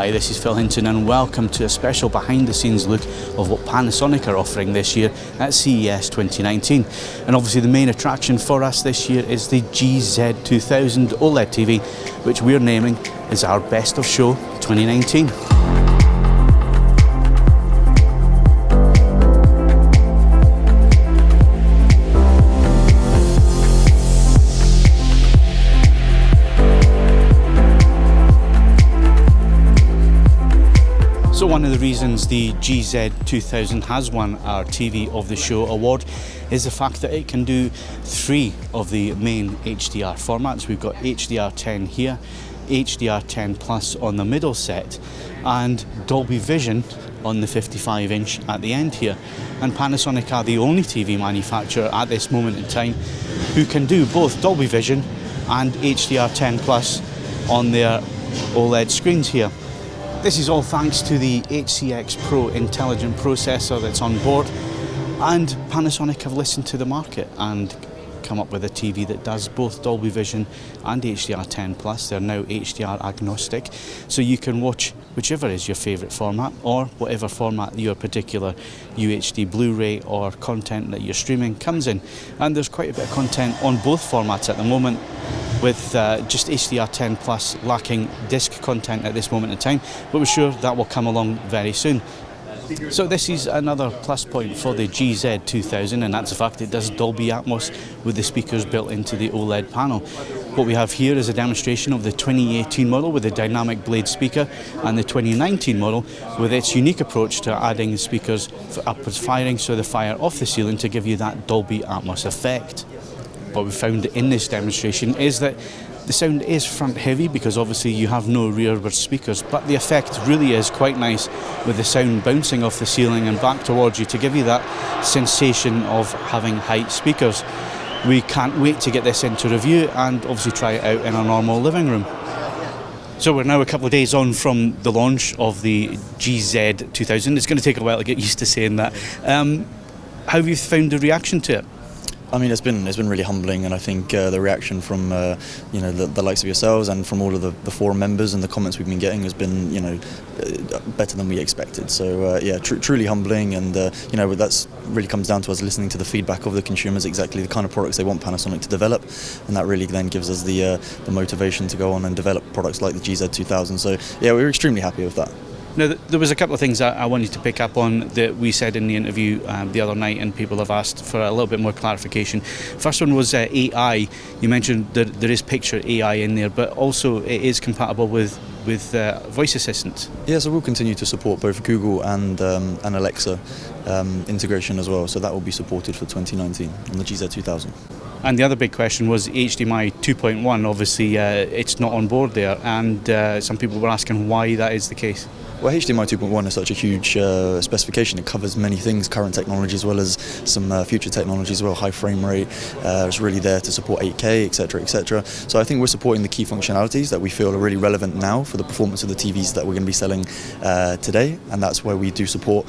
Hi, this is Phil Hinton and welcome to a special behind the scenes look of what Panasonic are offering this year at CES 2019. And obviously the main attraction for us this year is the GZ2000 OLED TV, which we're naming as our Best of Show 2019. So one of the reasons the GZ2000 has won our TV of the Show award is the fact that it can do 3 of the main HDR formats. We've got HDR10 here, HDR10 Plus on the middle set, and Dolby Vision on the 55-inch at the end here. And Panasonic are the only TV manufacturer at this moment in time who can do both Dolby Vision and HDR10 Plus on their OLED screens here. This is all thanks to the HCX Pro intelligent processor that's on board, and Panasonic have listened to the market and come up with a TV that does both Dolby Vision and HDR10 Plus. They're now HDR agnostic, so you can watch whichever is your favourite format or whatever format your particular UHD Blu-ray or content that you're streaming comes in. And there's quite a bit of content on both formats at the moment, with just HDR10 Plus lacking disc content at this moment in time, but we're sure that will come along very soon. So this is another plus point for the GZ2000, and that's the fact it does Dolby Atmos with the speakers built into the OLED panel. What we have here is a demonstration of the 2018 model with the dynamic blade speaker and the 2019 model with its unique approach to adding speakers for upwards firing, so they fire off the ceiling to give you that Dolby Atmos effect. What we found in this demonstration is that the sound is front heavy because obviously you have no rearward speakers, but the effect really is quite nice with the sound bouncing off the ceiling and back towards you to give you that sensation of having height speakers. We can't wait to get this into review and obviously try it out in our normal living room. So we're now a couple of days on from the launch of the GZ2000. It's going to take a while to get used to saying that. How have you found the reaction to it? I mean, it's been really humbling, and I think the reaction from the likes of yourselves and from all of the forum members and the comments we've been getting has been better than we expected. So yeah, truly humbling, and that's really comes down to us listening to the feedback of the consumers, exactly the kind of products they want Panasonic to develop, and that really then gives us the motivation to go on and develop products like the GZ2000. So yeah, we're extremely happy with that. Now, there was a couple of things I wanted to pick up on that we said in the interview the other night, and people have asked for a little bit more clarification. First one was AI. You mentioned that there is picture AI in there, but also it is compatible with voice assistants. Yeah, so we'll continue to support both Google and Alexa integration as well, so that will be supported for 2019 on the GZ2000. And the other big question was HDMI 2.1. Obviously, it's not on board there, and some people were asking why that is the case. Well, HDMI 2.1 is such a huge specification. It covers many things, current technology as well as some future technology as well. High frame rate, it's really there to support 8K, etc., etc. So I think we're supporting the key functionalities that we feel are really relevant now for the performance of the TVs that we're going to be selling today, and that's where we do support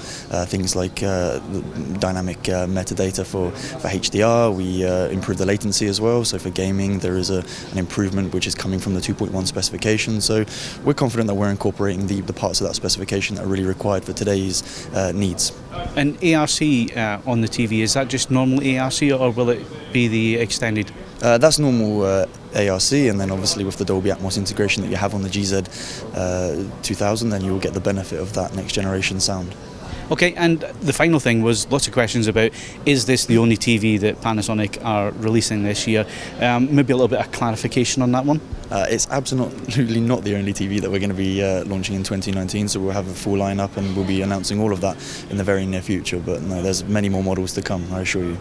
things like dynamic metadata for HDR. We improve the latency as well, so for gaming there is an improvement which is coming from the 2.1 specification. So we're confident that we're incorporating the parts of that specification that are really required for today's needs. And ARC on the TV, is that just normal ARC or will it be the extended? That's normal ARC, and then obviously with the Dolby Atmos integration that you have on the GZ2000, then you will get the benefit of that next generation sound. Okay, and the final thing was lots of questions about, is this the only TV that Panasonic are releasing this year? Maybe a little bit of clarification on that one. It's absolutely not the only TV that we're going to be launching in 2019, so we'll have a full lineup and we'll be announcing all of that in the very near future. But no, there's many more models to come, I assure you.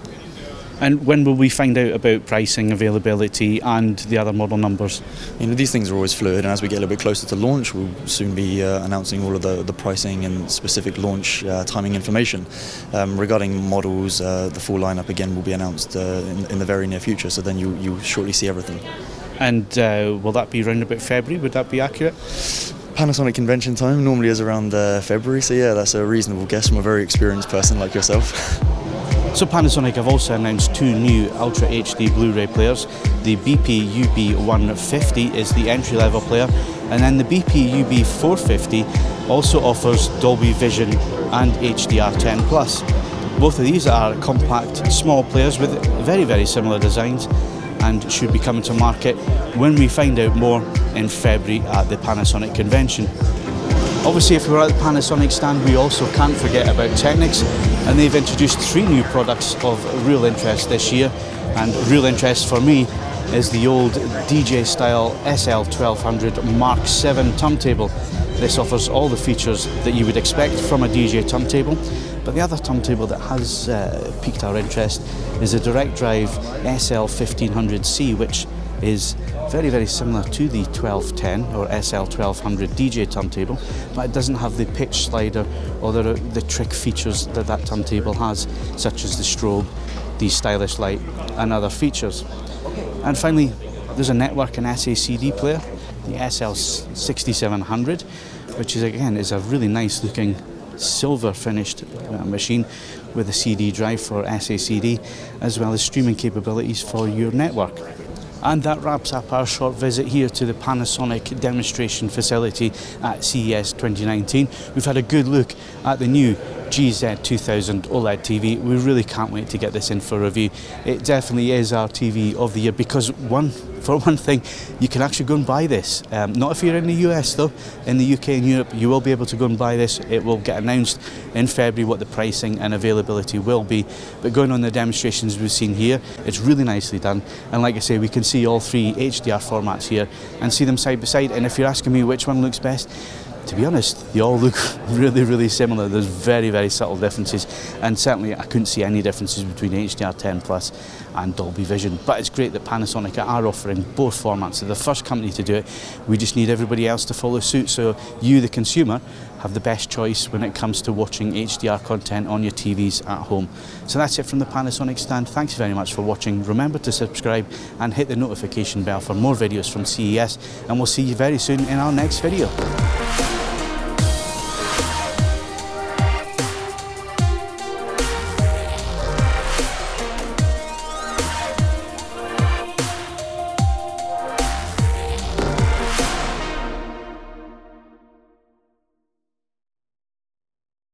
And when will we find out about pricing, availability and the other model numbers? These things are always fluid, and as we get a little bit closer to launch, we'll soon be announcing all of the pricing and specific launch timing information. Regarding models, the full lineup again will be announced in the very near future, so then you'll shortly see everything. And will that be around about February? Would that be accurate? Panasonic convention time normally is around February, so yeah, that's a reasonable guess from a very experienced person like yourself. So Panasonic have also announced two new Ultra HD Blu-ray players. The BP UB150 is the entry-level player, and then the BP UB450 also offers Dolby Vision and HDR10+. Both of these are compact, small players with very, very similar designs and should be coming to market when we find out more in February at the Panasonic convention. Obviously, if we're at the Panasonic stand, we also can't forget about Technics, and they've introduced 3 new products of real interest this year. And real interest for me is the old DJ style SL1200 Mark 7 turntable. This offers all the features that you would expect from a DJ turntable. But the other turntable that has piqued our interest is a direct drive SL1500C, which is very, very similar to the 1210 or SL1200 DJ turntable, but it doesn't have the pitch slider or the trick features that that turntable has, such as the strobe, the stylish light and other features. And finally, there's a network and SACD player, the SL6700, which is again is a really nice looking silver finished machine with a CD drive for SACD, as well as streaming capabilities for your network. And that wraps up our short visit here to the Panasonic demonstration facility at CES 2019. We've had a good look at the new GZ2000 OLED TV. We really can't wait to get this in for review. It definitely is our TV of the year because for one thing, you can actually go and buy this. Not if you're in the US though. In the UK and Europe, you will be able to go and buy this. It will get announced in February what the pricing and availability will be. But going on the demonstrations we've seen here, it's really nicely done. And like I say, we can see all 3 HDR formats here and see them side by side. And if you're asking me which one looks best, to be honest, they all look really, really similar. There's very, very subtle differences, and certainly I couldn't see any differences between HDR10+ and Dolby Vision. But it's great that Panasonic are offering both formats. They're the first company to do it. We just need everybody else to follow suit, so you, the consumer, have the best choice when it comes to watching HDR content on your TVs at home. So that's it from the Panasonic stand. Thanks very much for watching. Remember to subscribe and hit the notification bell for more videos from CES, and we'll see you very soon in our next video.